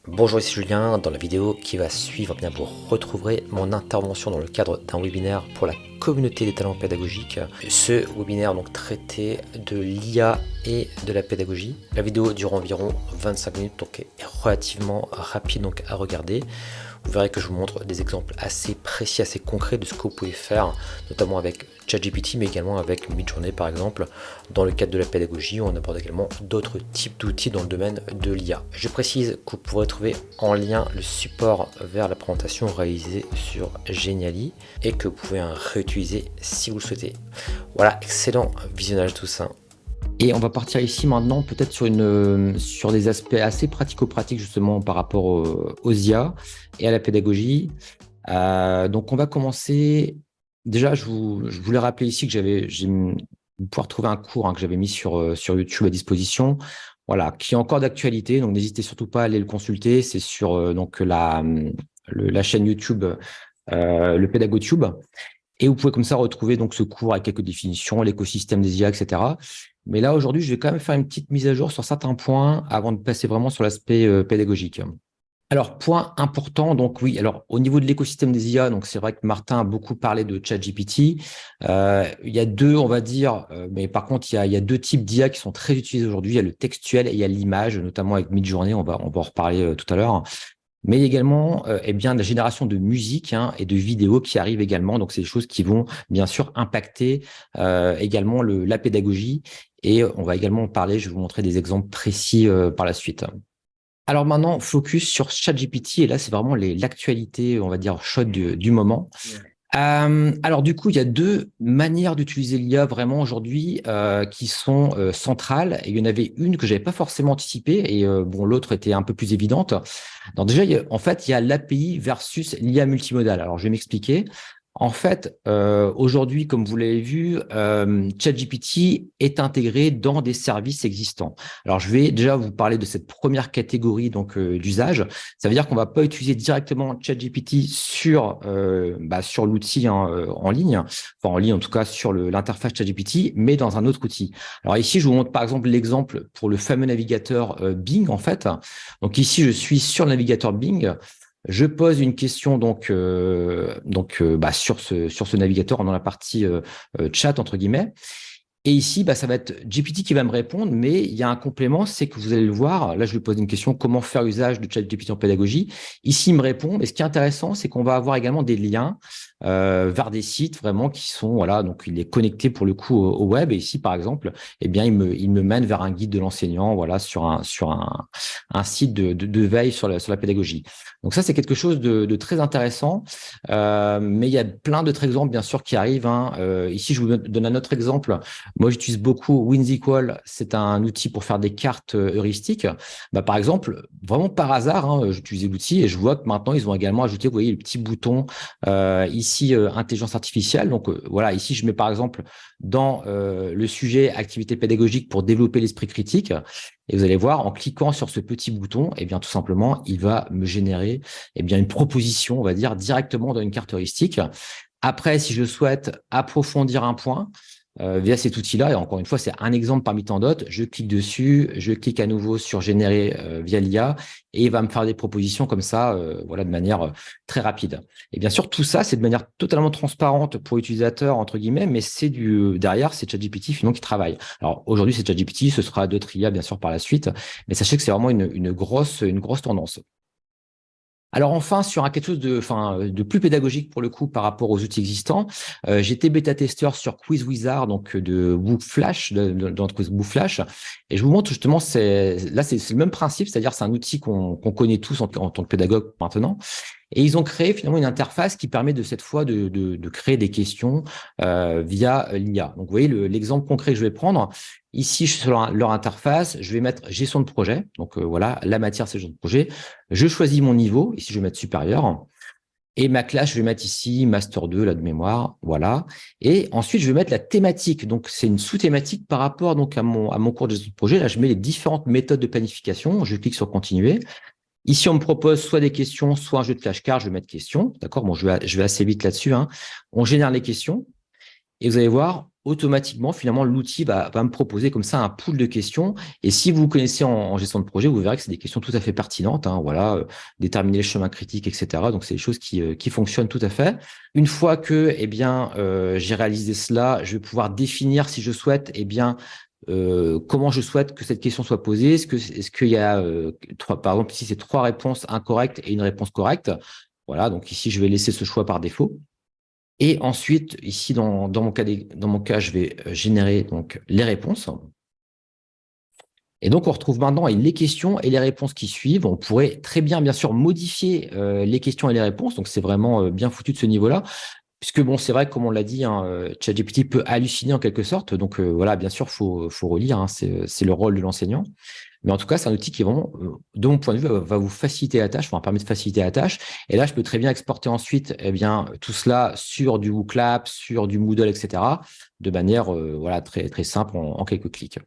Bonjour, ici Julien. Dans la vidéo qui va suivre, vous retrouverez mon intervention dans le cadre d'un webinaire pour la communauté des talents pédagogiques. Ce webinaire traitait de l'IA et de la pédagogie. La vidéo dure environ 25 minutes, donc est relativement rapide à regarder. Vous verrez que je vous montre des exemples assez précis, assez concrets de ce que vous pouvez faire, notamment avec ChatGPT, mais également avec Midjourney par exemple. Dans le cadre de la pédagogie, on aborde également d'autres types d'outils dans le domaine de l'IA. Je précise que vous pourrez trouver en lien le support vers la présentation réalisée sur Geniali et que vous pouvez réutiliser si vous le souhaitez. Voilà, excellent visionnage tout ça. Et on va partir ici maintenant peut-être sur des aspects assez pratico-pratiques justement par rapport aux IA et à la pédagogie. Donc on va commencer. Déjà, je voulais rappeler ici que vous pouvez retrouver un cours que j'avais mis sur YouTube à disposition, voilà, qui est encore d'actualité. Donc n'hésitez surtout pas à aller le consulter. C'est sur la chaîne YouTube, le PédagoTube. Et vous pouvez comme ça retrouver ce cours avec quelques définitions, l'écosystème des IA, etc. Mais là, aujourd'hui, je vais quand même faire une petite mise à jour sur certains points avant de passer vraiment sur l'aspect pédagogique. Alors, point important, oui, alors au niveau de l'écosystème des IA, c'est vrai que Martin a beaucoup parlé de ChatGPT. Il y a deux, on va dire, mais par contre, il y a deux types d'IA qui sont très utilisés aujourd'hui. Il y a le textuel et il y a l'image, notamment avec Midjourney, on va en reparler tout à l'heure. Mais également, la génération de musique et de vidéos qui arrivent également. Donc, c'est des choses qui vont bien sûr impacter également la pédagogie. Et on va également parler, je vais vous montrer des exemples précis par la suite. Alors maintenant, focus sur ChatGPT. Et là, c'est vraiment l'actualité, on va dire, chaude du moment. Alors du coup, il y a deux manières d'utiliser l'IA vraiment aujourd'hui qui sont centrales. Et il y en avait une que j'avais pas forcément anticipée et l'autre était un peu plus évidente. Donc déjà, en fait, il y a l'API versus l'IA multimodale. Alors je vais m'expliquer. En fait, aujourd'hui, comme vous l'avez vu, ChatGPT est intégré dans des services existants. Alors, je vais déjà vous parler de cette première catégorie d'usage. Ça veut dire qu'on va pas utiliser directement ChatGPT sur l'outil en ligne, enfin en ligne en tout cas sur l'interface ChatGPT, mais dans un autre outil. Alors ici, je vous montre par exemple l'exemple pour le fameux navigateur Bing en fait. Donc ici, je suis sur le navigateur Bing. Je pose une question sur ce navigateur dans la partie chat entre guillemets. Et ici, ça va être GPT qui va me répondre, mais il y a un complément, c'est que vous allez le voir. Là, je lui pose une question, comment faire usage de ChatGPT en pédagogie. Ici, il me répond. Mais ce qui est intéressant, c'est qu'on va avoir également des liens vers des sites vraiment qui sont, voilà, donc il est connecté pour le coup au web. Et ici, par exemple, il me mène vers un guide de l'enseignant, voilà, sur un site de veille sur la pédagogie. Donc ça, c'est quelque chose de très intéressant. Mais il y a plein d'autres exemples, bien sûr, qui arrivent. Ici, je vous donne un autre exemple. Moi, j'utilise beaucoup WinZQL. C'est un outil pour faire des cartes heuristiques. Par exemple, vraiment par hasard, j'utilisais l'outil et je vois que maintenant, ils ont également ajouté, vous voyez, le petit bouton ici, intelligence artificielle. Donc, voilà, ici, je mets par exemple dans le sujet activité pédagogique pour développer l'esprit critique. Et vous allez voir, en cliquant sur ce petit bouton, tout simplement, il va me générer une proposition, on va dire, directement dans une carte heuristique. Après, si je souhaite approfondir un point, via cet outil-là, et encore une fois, c'est un exemple parmi tant d'autres, je clique dessus, je clique à nouveau sur générer via l'IA et il va me faire des propositions comme ça, voilà, de manière très rapide. Et bien sûr, tout ça, c'est de manière totalement transparente pour l'utilisateur, entre guillemets, mais derrière, c'est ChatGPT finalement qui travaille. Alors aujourd'hui, c'est ChatGPT, ce sera d'autres IA bien sûr par la suite, mais sachez que c'est vraiment une grosse tendance. Alors enfin, sur quelque chose de plus pédagogique pour le coup par rapport aux outils existants, j'étais bêta-testeur sur Quiz Wizard, donc de Bookflash, d'entreprise Bookflash, et je vous montre justement, c'est le même principe, c'est-à-dire c'est un outil qu'on connaît tous en tant que pédagogue maintenant. Et ils ont créé finalement une interface qui permet de cette fois de créer des questions via l'IA. Donc, vous voyez l'exemple concret que je vais prendre. Ici, je suis sur leur interface. Je vais mettre gestion de projet. Donc, voilà, la matière, c'est gestion de projet. Je choisis mon niveau. Ici, je vais mettre supérieur. Et ma classe, je vais mettre ici Master 2, là, de mémoire. Voilà. Et ensuite, je vais mettre la thématique. Donc, c'est une sous-thématique par rapport à mon cours de gestion de projet. Là, je mets les différentes méthodes de planification. Je clique sur continuer. Ici, on me propose soit des questions, soit un jeu de flashcards. Je vais mettre questions. D'accord. Bon, je vais assez vite là-dessus. On génère les questions. Et vous allez voir, automatiquement, finalement, l'outil va me proposer comme ça un pool de questions. Et si vous connaissez en gestion de projet, vous verrez que c'est des questions tout à fait pertinentes. Hein, voilà, déterminer les chemins critiques, etc. Donc, c'est des choses qui fonctionnent tout à fait. Une fois que, eh bien, j'ai réalisé cela, je vais pouvoir définir si je souhaite, eh bien, comment je souhaite que cette question soit posée. Est-ce qu'il y a, par exemple, ici, c'est 3 réponses incorrectes et une réponse correcte. Voilà, donc ici, je vais laisser ce choix par défaut. Et ensuite, ici, dans mon cas, je vais générer donc les réponses. Et donc, on retrouve maintenant les questions et les réponses qui suivent. On pourrait très bien sûr, modifier les questions et les réponses. Donc, c'est vraiment bien foutu de ce niveau-là. Puisque, bon, c'est vrai, comme on l'a dit, hein, ChatGPT peut halluciner en quelque sorte. Donc, voilà, bien sûr, faut relire. Hein, c'est le rôle de l'enseignant. Mais en tout cas, c'est un outil qui, vraiment, de mon point de vue, va vous faciliter la tâche, permettre de faciliter la tâche. Et là, je peux très bien exporter ensuite eh bien, tout cela sur du WooClap, sur du Moodle, etc., de manière voilà, très, très simple en quelques clics.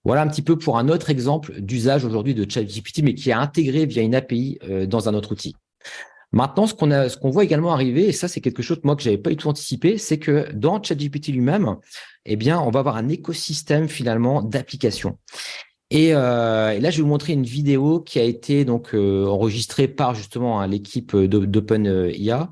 Voilà un petit peu pour un autre exemple d'usage aujourd'hui de ChatGPT, mais qui est intégré via une API dans un autre outil. Maintenant, ce qu'on voit également arriver, et ça, c'est quelque chose moi que j'avais pas du tout anticipé, c'est que dans ChatGPT lui-même, eh bien, on va avoir un écosystème finalement d'applications. Et là, je vais vous montrer une vidéo qui a été donc enregistrée par justement hein, l'équipe d'OpenIA.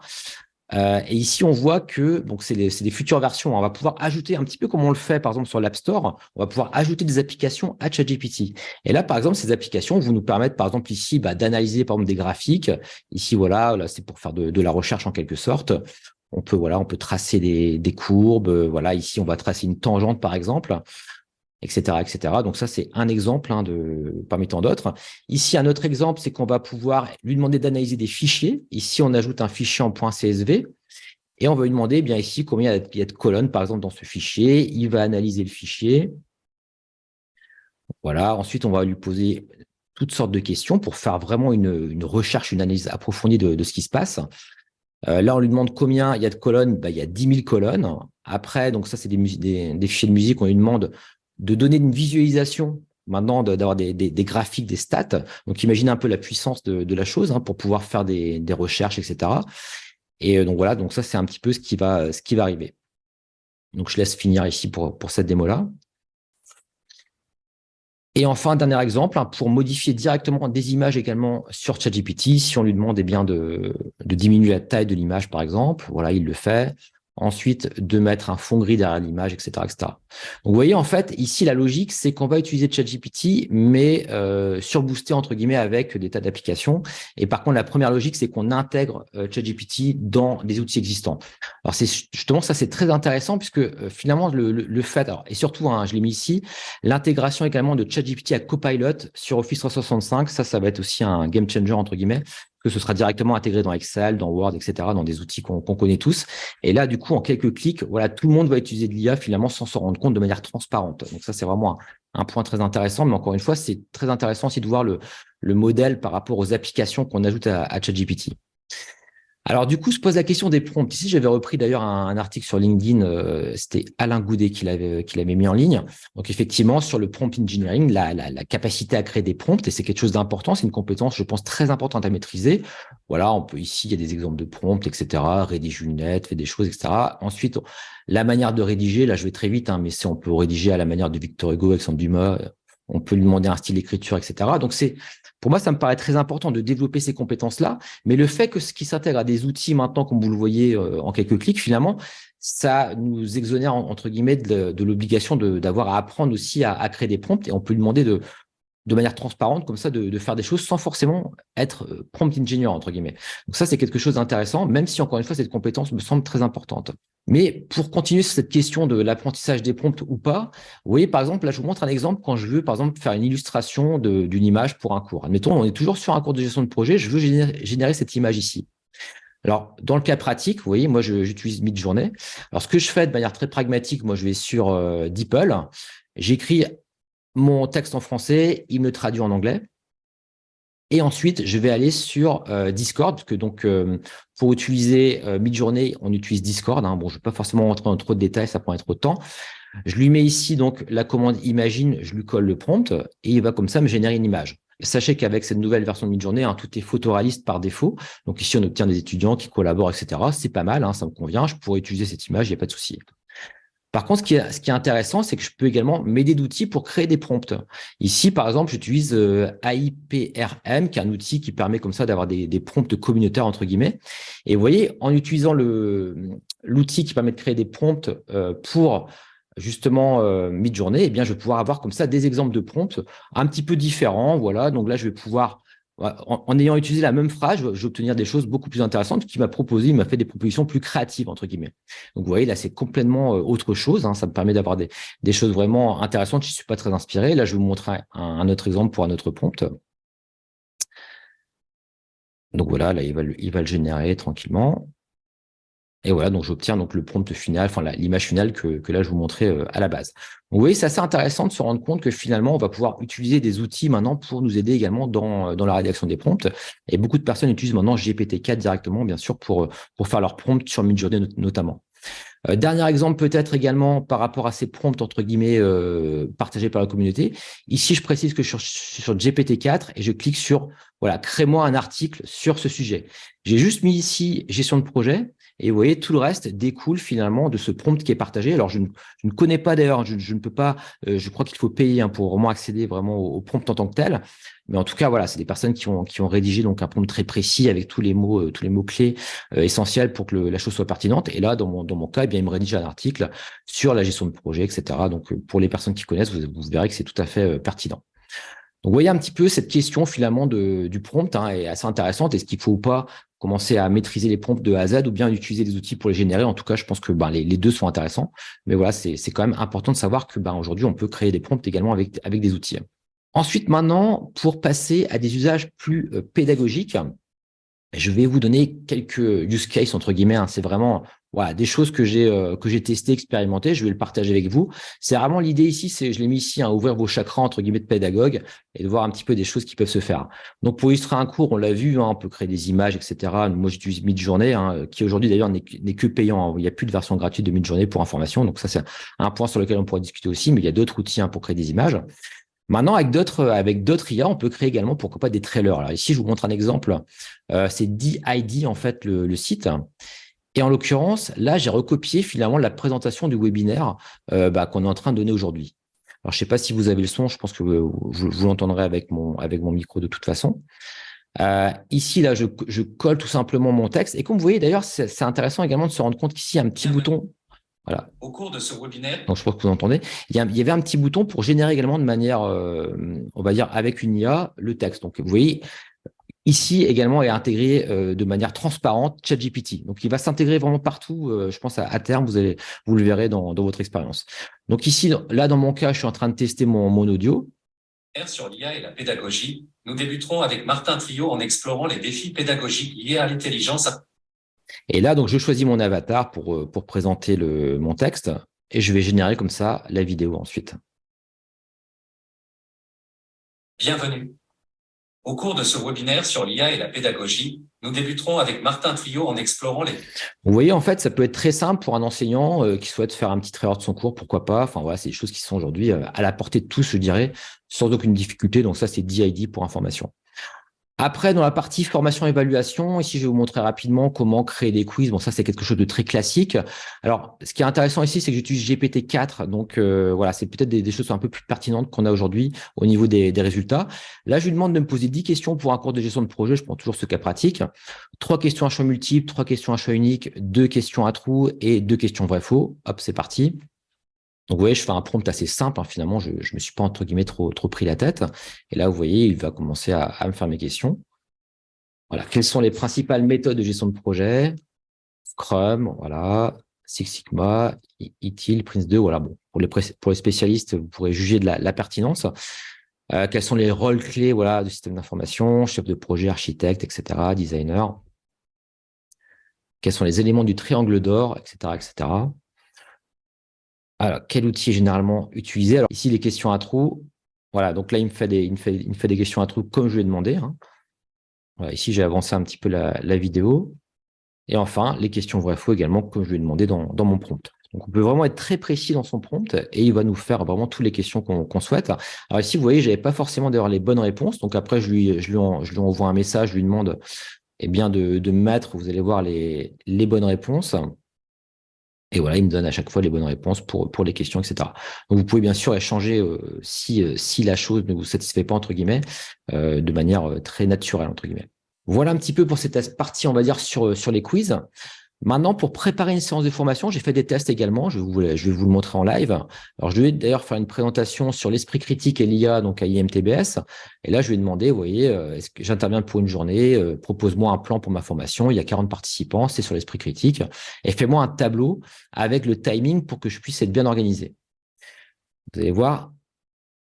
Et ici, on voit que donc c'est des futures versions. On va pouvoir ajouter un petit peu comme on le fait par exemple sur l'App Store. On va pouvoir ajouter des applications à ChatGPT. Et là, par exemple, ces applications vont nous permettre, par exemple ici, d'analyser par exemple des graphiques. Ici, voilà, là c'est pour faire de la recherche en quelque sorte. On peut tracer des courbes. Voilà, ici, on va tracer une tangente par exemple, etc., etc. Donc ça, c'est un exemple hein, parmi tant d'autres. Ici, un autre exemple, c'est qu'on va pouvoir lui demander d'analyser des fichiers. Ici, on ajoute un fichier en .csv et on va lui demander, eh bien ici, combien il y a de colonnes, par exemple, dans ce fichier. Il va analyser le fichier. Voilà. Ensuite, on va lui poser toutes sortes de questions pour faire vraiment une recherche, une analyse approfondie de ce qui se passe. Là, on lui demande combien il y a de colonnes. Il y a 10 000 colonnes. Après, donc ça, c'est des fichiers de musique. On lui demande de donner une visualisation maintenant, d'avoir des graphiques, des stats. Donc, imaginez un peu la puissance de la chose hein, pour pouvoir faire des recherches, etc. Et donc, voilà, donc ça, c'est un petit peu ce qui va arriver. Donc, je laisse finir ici pour cette démo-là. Et enfin, dernier exemple, hein, pour modifier directement des images également sur ChatGPT, si on lui demande eh bien, de diminuer la taille de l'image, par exemple, voilà, il le fait. Ensuite, de mettre un fond gris derrière l'image, etc., etc. Donc, vous voyez, en fait, ici, la logique, c'est qu'on va utiliser ChatGPT, mais surboosté, entre guillemets, avec des tas d'applications. Et par contre, la première logique, c'est qu'on intègre ChatGPT dans des outils existants. Alors, c'est justement, ça, c'est très intéressant, puisque finalement, le fait, alors, et surtout, hein, je l'ai mis ici, l'intégration également de ChatGPT à Copilot sur Office 365, ça va être aussi un game changer, entre guillemets, que ce sera directement intégré dans Excel, dans Word, etc., dans des outils qu'on connaît tous. Et là, du coup, en quelques clics, voilà, tout le monde va utiliser de l'IA finalement sans s'en rendre compte de manière transparente. Donc ça, c'est vraiment un point très intéressant. Mais encore une fois, c'est très intéressant aussi de voir le modèle par rapport aux applications qu'on ajoute à ChatGPT. Alors du coup, se pose la question des prompts. Ici, j'avais repris d'ailleurs un article sur LinkedIn, c'était Alain Goudet qui l'avait mis en ligne. Donc effectivement, sur le prompt engineering, la capacité à créer des prompts, et c'est quelque chose d'important, c'est une compétence, je pense, très importante à maîtriser. Voilà, ici, il y a des exemples de prompts, etc., rédige une lettre, fait des choses, etc. Ensuite, la manière de rédiger, là, je vais très vite, hein, mais on peut rédiger à la manière de Victor Hugo, Alexandre Dumas, on peut lui demander un style d'écriture, etc. Donc pour moi, ça me paraît très important de développer ces compétences-là, mais le fait que ce qui s'intègre à des outils maintenant, comme vous le voyez en quelques clics, finalement, ça nous exonère, entre guillemets, de l'obligation d'avoir à apprendre aussi à créer des prompts, et on peut lui demander de manière transparente, comme ça, de faire des choses sans forcément être prompt engineer, entre guillemets. Donc ça, c'est quelque chose d'intéressant, même si, encore une fois, cette compétence me semble très importante. Mais pour continuer sur cette question de l'apprentissage des prompts ou pas, vous voyez, par exemple, là, je vous montre un exemple quand je veux, par exemple, faire une illustration d'une image pour un cours. Admettons, on est toujours sur un cours de gestion de projet, je veux générer cette image ici. Alors, dans le cas pratique, vous voyez, moi, j'utilise Midjourney. Alors, ce que je fais de manière très pragmatique, moi, je vais sur DeepL, j'écris mon texte en français, il me traduit en anglais. Et ensuite, je vais aller sur Discord, parce que donc, pour utiliser Midjourney, on utilise Discord. Hein. Bon, je ne vais pas forcément rentrer dans trop de détails, ça prend trop de temps. Je lui mets ici donc la commande Imagine, je lui colle le prompt, et il va comme ça me générer une image. Sachez qu'avec cette nouvelle version de Midjourney, hein, tout est photoréaliste par défaut. Donc ici, on obtient des étudiants qui collaborent, etc. C'est pas mal, hein, ça me convient. Je pourrais utiliser cette image, il n'y a pas de souci. Par contre, ce qui est intéressant, c'est que je peux également m'aider d'outils pour créer des prompts. Ici, par exemple, j'utilise AIPRM, qui est un outil qui permet comme ça d'avoir des prompts communautaires, entre guillemets. Et vous voyez, en utilisant l'outil qui permet de créer des prompts pour justement Midjourney, eh bien, je vais pouvoir avoir comme ça des exemples de prompts un petit peu différents. Voilà, donc là, je vais pouvoir en ayant utilisé la même phrase, je vais obtenir des choses beaucoup plus intéressantes qu'il m'a proposé, il m'a fait des propositions plus créatives, entre guillemets. Donc, vous voyez, là, c'est complètement autre chose. Hein, ça me permet d'avoir des choses vraiment intéressantes. Je ne suis pas très inspiré. Là, je vais vous montrer un autre exemple pour un autre prompt. Donc, voilà, là, il va le générer tranquillement. Et voilà, donc j'obtiens donc le prompt final, enfin l'image finale que là je vous montrais à la base. Donc, vous voyez, c'est assez intéressant de se rendre compte que finalement, on va pouvoir utiliser des outils maintenant pour nous aider également dans la rédaction des prompts. Et beaucoup de personnes utilisent maintenant GPT-4 directement, bien sûr, pour faire leurs prompts sur Midjourney notamment. Dernier exemple peut-être également par rapport à ces prompts entre guillemets partagés par la communauté. Ici, je précise que je suis sur GPT-4 et je clique sur voilà, crée-moi un article sur ce sujet. J'ai juste mis ici gestion de projet et vous voyez tout le reste découle finalement de ce prompt qui est partagé. Alors je ne connais pas d'ailleurs, je ne peux pas, je crois qu'il faut payer hein, pour vraiment accéder vraiment au prompt en tant que tel. Mais en tout cas, voilà, c'est des personnes qui ont rédigé donc un prompt très précis avec tous les mots clés essentiels pour que la chose soit pertinente. Et là, dans mon cas, eh bien, il me rédige un article sur la gestion de projet, etc. Donc, pour les personnes qui connaissent, vous verrez que c'est tout à fait pertinent. Donc, vous voyez un petit peu cette question finalement du prompt hein, est assez intéressante. Est-ce qu'il faut ou pas commencer à maîtriser les prompts de A à Z ou bien utiliser des outils pour les générer? En tout cas, je pense que les deux sont intéressants. Mais voilà, c'est quand même important de savoir que aujourd'hui, on peut créer des prompts également avec des outils. Ensuite, maintenant, pour passer à des usages plus pédagogiques, je vais vous donner quelques use cases, entre guillemets. Hein. C'est vraiment voilà, des choses que j'ai testées, expérimentées. Je vais le partager avec vous. C'est vraiment l'idée ici, je l'ai mis ici, à ouvrir vos chakras, entre guillemets, de pédagogue et de voir un petit peu des choses qui peuvent se faire. Donc, pour illustrer un cours, on l'a vu, hein, on peut créer des images, etc. Moi, j'utilise Midjourney, hein, qui aujourd'hui, d'ailleurs, n'est que payant. Hein. Il n'y a plus de version gratuite de Midjourney pour information. Donc, ça, c'est un point sur lequel on pourrait discuter aussi, mais il y a d'autres outils hein, pour créer des images. Maintenant, avec d'autres IA, on peut créer également, pourquoi pas, des trailers. Alors ici, je vous montre un exemple. C'est DID, en fait, le site. Et en l'occurrence, là, j'ai recopié finalement la présentation du webinaire qu'on est en train de donner aujourd'hui. Alors, je ne sais pas si vous avez le son, je pense que vous l'entendrez avec mon micro de toute façon. Ici, là, je colle tout simplement mon texte. Et comme vous voyez, d'ailleurs, c'est intéressant également de se rendre compte qu'ici, il y a un petit bouton. Voilà. Au cours de ce webinaire. Donc, je pense que vous entendez. Il y avait un petit bouton pour générer également de manière, on va dire, avec une IA, le texte. Donc, vous voyez, ici également est intégré de manière transparente ChatGPT. Donc, il va s'intégrer vraiment partout. Je pense à terme, vous le verrez dans votre expérience. Donc, ici, là, dans mon cas, je suis en train de tester mon audio. Sur l'IA et la pédagogie, nous débuterons avec Martin Trio en explorant les défis pédagogiques liés à l'intelligence. Et là, donc, je choisis mon avatar pour présenter mon texte et je vais générer comme ça la vidéo ensuite. Bienvenue. Au cours de ce webinaire sur l'IA et la pédagogie, nous débuterons avec Martin Trio en explorant les... Vous voyez, en fait, ça peut être très simple pour un enseignant qui souhaite faire un petit trailer de son cours, pourquoi pas. Enfin, voilà, c'est des choses qui sont aujourd'hui à la portée de tous, je dirais, sans aucune difficulté. Donc ça, c'est DID pour information. Après, dans la partie formation-évaluation, ici, je vais vous montrer rapidement comment créer des quiz. Bon, ça, c'est quelque chose de très classique. Alors, ce qui est intéressant ici, c'est que j'utilise GPT-4. Donc, voilà, c'est peut-être des choses un peu plus pertinentes qu'on a aujourd'hui au niveau des résultats. Là, je lui demande de me poser 10 questions pour un cours de gestion de projet. Je prends toujours ce cas pratique. 3 questions à choix multiples, 3 questions à choix unique, 2 questions à trous et 2 questions vrai-faux. Hop, c'est parti. Donc, vous voyez, je fais un prompt assez simple. Hein, finalement, je me suis pas, entre guillemets, trop pris la tête. Et là, vous voyez, il va commencer à me faire mes questions. Voilà. Quelles sont les principales méthodes de gestion de projet? Scrum, voilà. Six Sigma, ITIL, Prince2. Voilà. Bon, pour les spécialistes, vous pourrez juger de la pertinence. Quels sont les rôles clés voilà, du système d'information, chef de projet, architecte, etc., designer. Quels sont les éléments du triangle d'or, etc., etc. Alors, quel outil est généralement utilisé? Alors, ici, les questions à trous. Voilà, donc là, il me fait des questions à trous comme je lui ai demandé. Hein. Voilà, ici, j'ai avancé un petit peu la vidéo. Et enfin, les questions vrai-faux également, comme je lui ai demandé dans mon prompt. Donc, on peut vraiment être très précis dans son prompt et il va nous faire vraiment toutes les questions qu'on souhaite. Alors ici, vous voyez, je n'avais pas forcément d'avoir les bonnes réponses. Donc après, je lui envoie un message, je lui demande de me mettre, vous allez voir, les bonnes réponses. Et voilà, il me donne à chaque fois les bonnes réponses pour les questions, etc. Donc, vous pouvez bien sûr échanger si la chose ne vous satisfait pas, entre guillemets, de manière très naturelle, entre guillemets. Voilà un petit peu pour cette partie, on va dire, sur les quiz. Maintenant, pour préparer une séance de formation, j'ai fait des tests également. Je vais vous le montrer en live. Alors, je vais d'ailleurs faire une présentation sur l'esprit critique et l'IA, donc à IMTBS. Et là, je vais demander, vous voyez, est-ce que j'interviens pour une journée? Propose-moi un plan pour ma formation. Il y a 40 participants, c'est sur l'esprit critique. Et fais-moi un tableau avec le timing pour que je puisse être bien organisé. Vous allez voir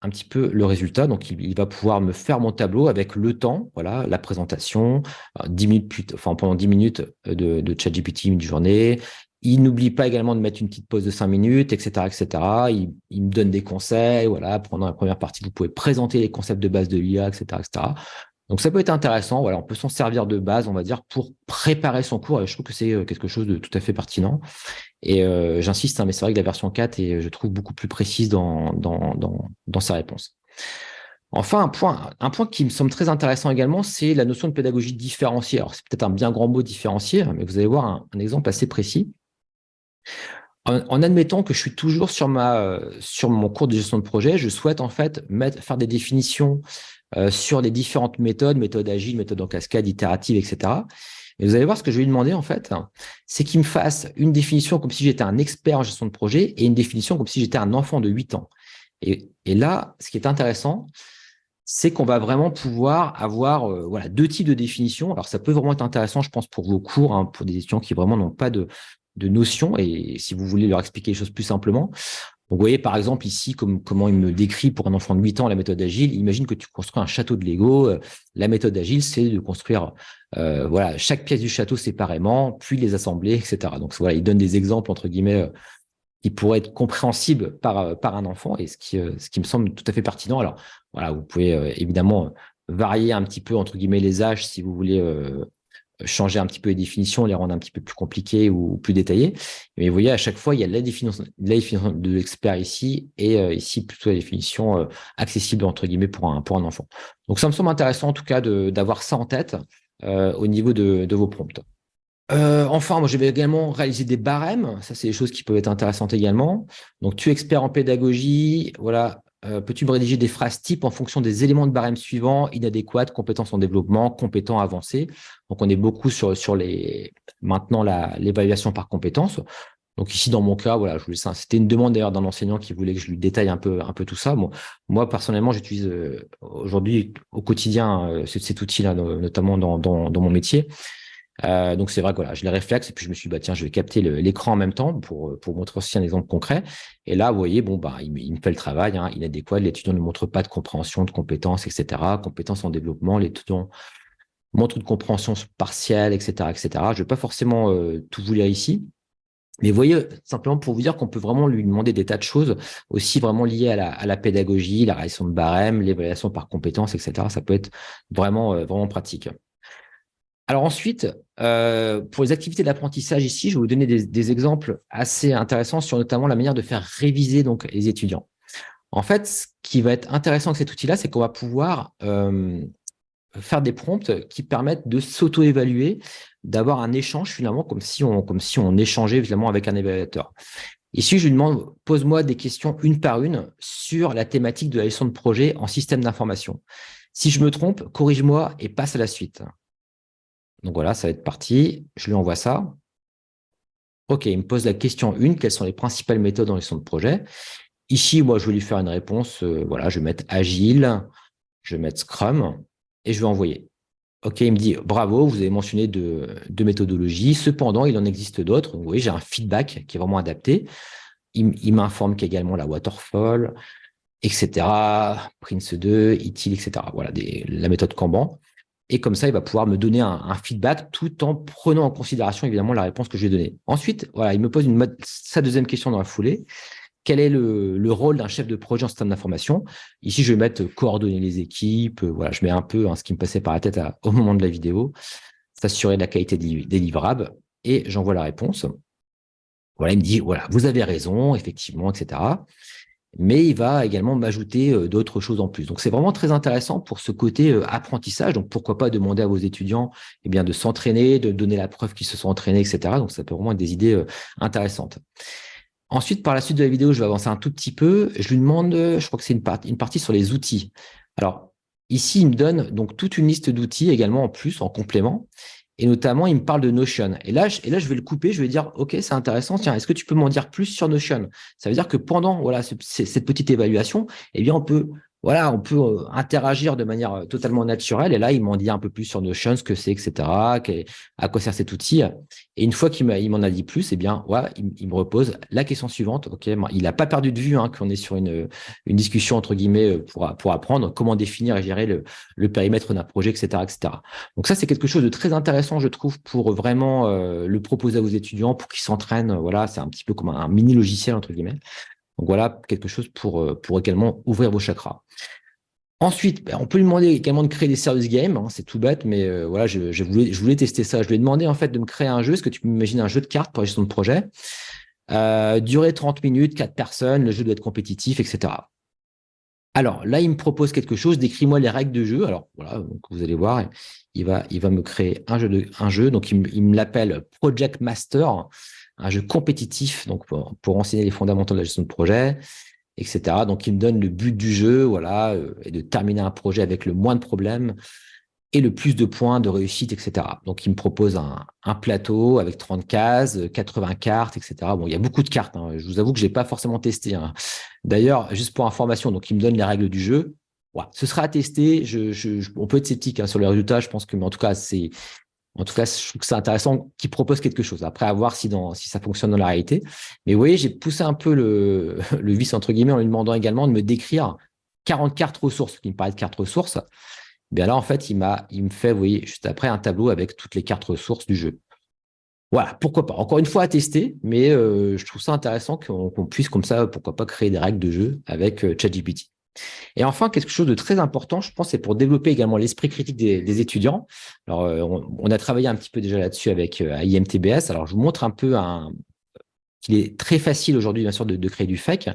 un petit peu le résultat. Donc, il va pouvoir me faire mon tableau avec le temps, voilà, la présentation, 10 minutes, enfin, pendant 10 minutes de ChatGPT une journée. Il n'oublie pas également de mettre une petite pause de 5 minutes, etc., etc. Il me donne des conseils, voilà. Pendant la première partie, vous pouvez présenter les concepts de base de l'IA, etc., etc. Donc, ça peut être intéressant. Voilà, on peut s'en servir de base, on va dire, pour préparer son cours. Et je trouve que c'est quelque chose de tout à fait pertinent. Et j'insiste, hein, mais c'est vrai que la version 4 est, je trouve, beaucoup plus précise dans sa réponse. Enfin, un point qui me semble très intéressant également, c'est la notion de pédagogie différenciée. Alors, c'est peut-être un bien grand mot différencié, mais vous allez voir un exemple assez précis. En admettant que je suis toujours sur mon cours de gestion de projet, je souhaite en fait faire des définitions sur les différentes méthodes agiles, méthodes en cascade, itératives, etc. Et vous allez voir ce que je vais lui demander, en fait, c'est qu'il me fasse une définition comme si j'étais un expert en gestion de projet et une définition comme si j'étais un enfant de 8 ans. Et là, ce qui est intéressant, c'est qu'on va vraiment pouvoir avoir voilà, deux types de définitions. Alors, ça peut vraiment être intéressant, je pense, pour vos cours, hein, pour des étudiants qui vraiment n'ont pas de notion et si vous voulez leur expliquer les choses plus simplement. Donc, vous voyez, par exemple, ici, comment il me décrit pour un enfant de 8 ans la méthode agile. Imagine que tu construis un château de Lego. La méthode agile, c'est de construire voilà, chaque pièce du château séparément, puis les assembler, etc. Donc, voilà, il donne des exemples, entre guillemets, qui pourraient être compréhensibles par un enfant et ce qui me semble tout à fait pertinent. Alors, voilà, vous pouvez évidemment varier un petit peu, entre guillemets, les âges si vous voulez changer un petit peu les définitions, les rendre un petit peu plus compliquées ou plus détaillées. Mais vous voyez, à chaque fois, il y a la définition de l'expert ici et ici plutôt la définition accessible, entre guillemets, pour un enfant. Donc, ça me semble intéressant, en tout cas, d'avoir ça en tête au niveau de vos prompts. Enfin, moi, je vais également réaliser des barèmes. Ça, c'est des choses qui peuvent être intéressantes également. Donc, tu es expert en pédagogie. Voilà. Peux-tu me rédiger des phrases types en fonction des éléments de barème suivants: inadéquates, compétences en développement, compétents avancés. Donc, on est beaucoup sur maintenant l'évaluation par compétences. Donc, ici, dans mon cas, voilà, c'était une demande d'ailleurs d'un enseignant qui voulait que je lui détaille un peu tout ça. Bon, moi, personnellement, j'utilise aujourd'hui au quotidien cet outil-là, notamment dans mon métier. Donc c'est vrai que voilà, je les réflexe et puis je me suis dit, bah tiens, je vais capter l'écran en même temps pour montrer aussi un exemple concret. Et là, vous voyez, bon, bah, il me fait le travail, hein, inadéquat, l'étudiant ne montre pas de compréhension, de compétences, etc. Compétences en développement, l'étudiant montre une compréhension partielle, etc., etc. Je ne vais pas forcément tout vous lire ici. Mais vous voyez, simplement pour vous dire qu'on peut vraiment lui demander des tas de choses aussi vraiment liées à la pédagogie, la réalisation de barème, l'évaluation par compétences, etc. Ça peut être vraiment pratique. Alors ensuite, pour les activités d'apprentissage ici, je vais vous donner des exemples assez intéressants sur notamment la manière de faire réviser donc les étudiants. En fait, ce qui va être intéressant avec cet outil-là, c'est qu'on va pouvoir faire des prompts qui permettent de s'auto-évaluer, d'avoir un échange finalement comme si on échangeait finalement avec un évaluateur. Ici, je lui demande, pose-moi des questions une par une sur la thématique de la gestion de projet en système d'information. Si je me trompe, corrige-moi et passe à la suite. Donc voilà, ça va être parti. Je lui envoie ça. OK, il me pose la question 1, quelles sont les principales méthodes en gestion de projet? Ici, moi, je vais lui faire une réponse. Voilà, je vais mettre Agile, je vais mettre Scrum et je vais envoyer. OK, il me dit, bravo, vous avez mentionné deux méthodologies. Cependant, il en existe d'autres. Vous voyez, j'ai un feedback qui est vraiment adapté. Il m'informe qu'également la Waterfall, etc., Prince2, ITIL, etc. Voilà, la méthode Kanban. Et comme ça, il va pouvoir me donner un feedback tout en prenant en considération évidemment la réponse que je lui ai donnée. Ensuite, voilà, il me pose sa deuxième question dans la foulée. Quel est le rôle d'un chef de projet en système d'information? Ici, je vais mettre coordonner les équipes. Voilà, je mets un peu ce qui me passait par la tête au moment de la vidéo, s'assurer de la qualité des livrables et j'envoie la réponse. Voilà, il me dit, voilà, vous avez raison, effectivement, etc. mais il va également m'ajouter d'autres choses en plus. Donc, c'est vraiment très intéressant pour ce côté apprentissage. Donc, pourquoi pas demander à vos étudiants de s'entraîner, de donner la preuve qu'ils se sont entraînés, etc. Donc, ça peut vraiment être des idées intéressantes. Ensuite, par la suite de la vidéo, je vais avancer un tout petit peu. Je lui demande, je crois que c'est une partie sur les outils. Alors, ici, il me donne donc toute une liste d'outils également en plus, en complément. Et notamment, il me parle de Notion. Et là, je vais le couper. Je vais dire, OK, c'est intéressant. Tiens, est-ce que tu peux m'en dire plus sur Notion? Ça veut dire que pendant cette petite évaluation, on peut interagir de manière totalement naturelle. Et là, il m'en dit un peu plus sur Notion, ce que c'est, etc., à quoi sert cet outil. Et une fois il m'en a dit plus, il me repose la question suivante. OK, il n'a pas perdu de vue qu'on est sur une discussion entre guillemets pour apprendre comment définir et gérer le périmètre d'un projet, etc., etc. Donc ça, c'est quelque chose de très intéressant, je trouve, pour vraiment le proposer à vos étudiants, pour qu'ils s'entraînent. Voilà, c'est un petit peu comme un mini logiciel, entre guillemets. Donc voilà, quelque chose pour également ouvrir vos chakras. Ensuite, on peut lui demander également de créer des service games. C'est tout bête, mais voilà, je voulais tester ça. Je lui ai demandé en fait de me créer un jeu. Est-ce que tu peux m'imaginer un jeu de cartes pour la gestion de projet? Durée 30 minutes, 4 personnes, le jeu doit être compétitif, etc. Alors là, il me propose quelque chose, décris-moi les règles de jeu. Alors voilà, donc vous allez voir, il va me créer un jeu. Donc il me l'appelle Project Master, un jeu compétitif, donc pour enseigner les fondamentaux de la gestion de projet, etc. Donc il me donne le but du jeu, voilà, et de terminer un projet avec le moins de problèmes et le plus de points de réussite, etc. Donc, il me propose un plateau avec 30 cases, 80 cartes, etc. Bon, il y a beaucoup de cartes. Je vous avoue que je n'ai pas forcément testé. D'ailleurs, juste pour information, donc il me donne les règles du jeu. Ouais, ce sera à tester. On peut être sceptique sur les résultats. Je pense que, mais en tout cas, je trouve que c'est intéressant qu'il propose quelque chose. Après, à voir si ça fonctionne dans la réalité. Mais vous voyez, j'ai poussé un peu le vice, entre guillemets, en lui demandant également de me décrire 40 cartes ressources, ce qui me paraît de cartes ressources. Bien là, en fait, il me fait, vous voyez, juste après, un tableau avec toutes les cartes ressources du jeu. Voilà, pourquoi pas. Encore une fois, à tester, mais je trouve ça intéressant qu'on puisse comme ça, pourquoi pas, créer des règles de jeu avec ChatGPT. Et enfin, quelque chose de très important, je pense, c'est pour développer également l'esprit critique des étudiants. Alors, on a travaillé un petit peu déjà là-dessus avec IMTBS. Alors, je vous montre un peu qu'il est très facile aujourd'hui, bien sûr, de créer du fake.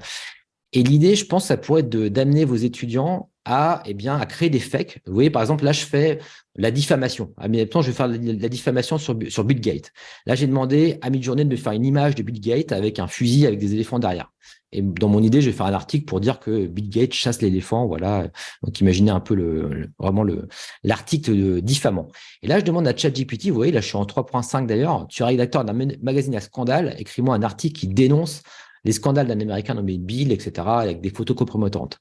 Et l'idée, je pense, ça pourrait être d'amener vos étudiants à créer des fakes. Vous voyez, par exemple, là, je fais la diffamation. À mi-temps, je vais faire la diffamation sur Bill Gates. Là, j'ai demandé à Midjourney de me faire une image de Bill Gates avec un fusil avec des éléphants derrière. Et dans mon idée, je vais faire un article pour dire que Bill Gates chasse l'éléphant. Voilà. Donc, imaginez un peu vraiment l'article diffamant. Et là, je demande à ChatGPT, vous voyez, là, je suis en 3.5 d'ailleurs. Tu es rédacteur d'un magazine à scandale. Écris-moi un article qui dénonce les scandales d'un Américain nommé Bill, etc., avec des photos compromettantes.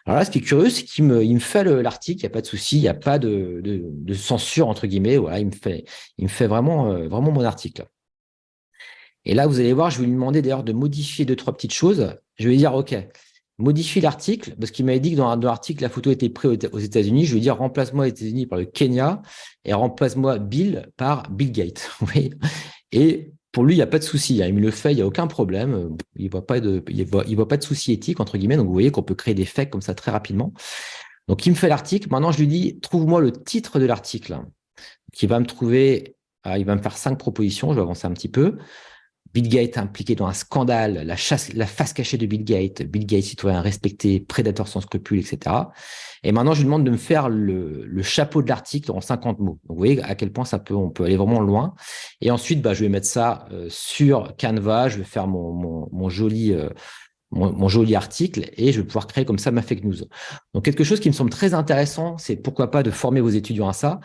Alors là, ce qui est curieux, c'est qu'il me fait l'article, il n'y a pas de souci, il n'y a pas de censure, entre guillemets. Voilà, il me fait vraiment mon article. Et là, vous allez voir, je vais lui demander d'ailleurs de modifier deux, trois petites choses. Je vais lui dire, OK, modifie l'article, parce qu'il m'avait dit que dans l'article, la photo était prise aux États-Unis. Je vais lui dire, remplace-moi les États-Unis par le Kenya et remplace-moi Bill par Bill Gates. Oui. Et pour lui, il n'y a pas de souci. Il me le fait, il n'y a aucun problème. Il ne voit pas de souci éthique, entre guillemets. Donc, vous voyez qu'on peut créer des fakes comme ça très rapidement. Donc, il me fait l'article. Maintenant, je lui dis, trouve-moi le titre de l'article. Il va il va me faire 5 propositions. Je vais avancer un petit peu. Bill Gates impliqué dans un scandale, la face cachée de Bill Gates, citoyen respecté, prédateur sans scrupules, etc. Et maintenant, je lui demande de me faire le chapeau de l'article en 50 mots. Donc, vous voyez à quel point on peut aller vraiment loin. Et ensuite, je vais mettre ça sur Canva, je vais faire mon joli article et je vais pouvoir créer comme ça ma fake news. Donc, quelque chose qui me semble très intéressant, c'est pourquoi pas de former vos étudiants à ça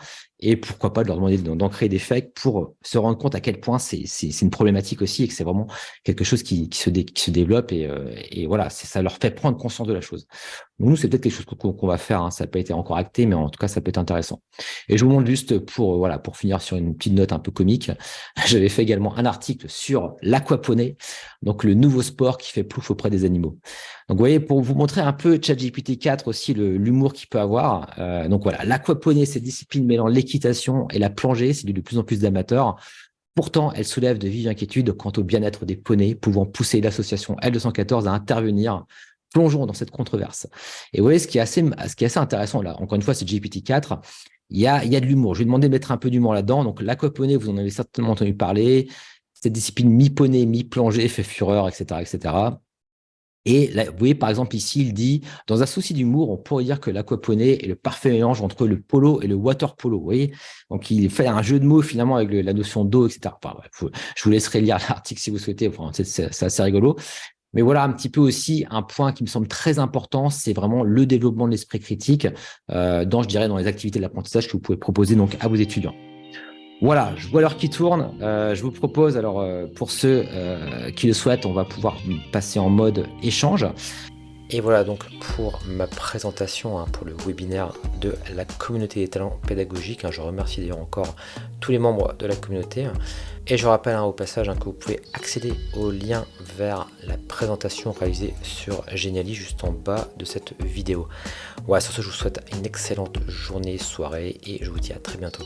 et pourquoi pas de leur demander d'en créer des fakes pour se rendre compte à quel point c'est une problématique aussi et que c'est vraiment quelque chose qui se développe et voilà, ça leur fait prendre conscience de la chose. Donc, nous, c'est peut-être quelque chose qu'on va faire, ça n'a pas été encore acté, mais en tout cas, ça peut être intéressant. Et je vous montre juste pour finir sur une petite note un peu comique, j'avais fait également un article sur l'aquaponie, donc le nouveau sport qui fait plouf auprès des animaux. Donc, vous voyez, pour vous montrer un peu ChatGPT 4 aussi, l'humour qu'il peut avoir. Donc, voilà, l'aquaponie, cette discipline mêlant l'équitation et la plongée, c'est de plus en plus d'amateurs. Pourtant, elle soulève de vives inquiétudes quant au bien-être des poneys, pouvant pousser l'association L214 à intervenir. Plongeons dans cette controverse. Et vous voyez, ce qui est assez intéressant là, encore une fois, c'est GPT-4. Il y a de l'humour. Je vais demander de mettre un peu d'humour là-dedans. Donc, l'aquaponie, vous en avez certainement entendu parler. Cette discipline mi-poney, mi-plongée fait fureur, etc., etc. Et là, vous voyez, par exemple, ici, il dit, dans un souci d'humour, on pourrait dire que l'aquaponie est le parfait mélange entre le polo et le water polo. Vous voyez, donc il fait un jeu de mots finalement avec la notion d'eau, etc. Enfin, je vous laisserai lire l'article si vous souhaitez. Enfin, c'est assez rigolo. Mais voilà un petit peu aussi un point qui me semble très important, c'est vraiment le développement de l'esprit critique je dirais, dans les activités de l'apprentissage que vous pouvez proposer donc à vos étudiants. Voilà, je vois l'heure qui tourne. Je vous propose, alors pour ceux qui le souhaitent, on va pouvoir passer en mode échange. Et voilà donc pour ma présentation pour le webinaire de la communauté des talents pédagogiques. Je remercie d'ailleurs encore tous les membres de la communauté. Et je rappelle au passage que vous pouvez accéder au lien vers la présentation réalisée sur Geniali juste en bas de cette vidéo. Voilà, sur ce je vous souhaite une excellente journée, soirée et je vous dis à très bientôt.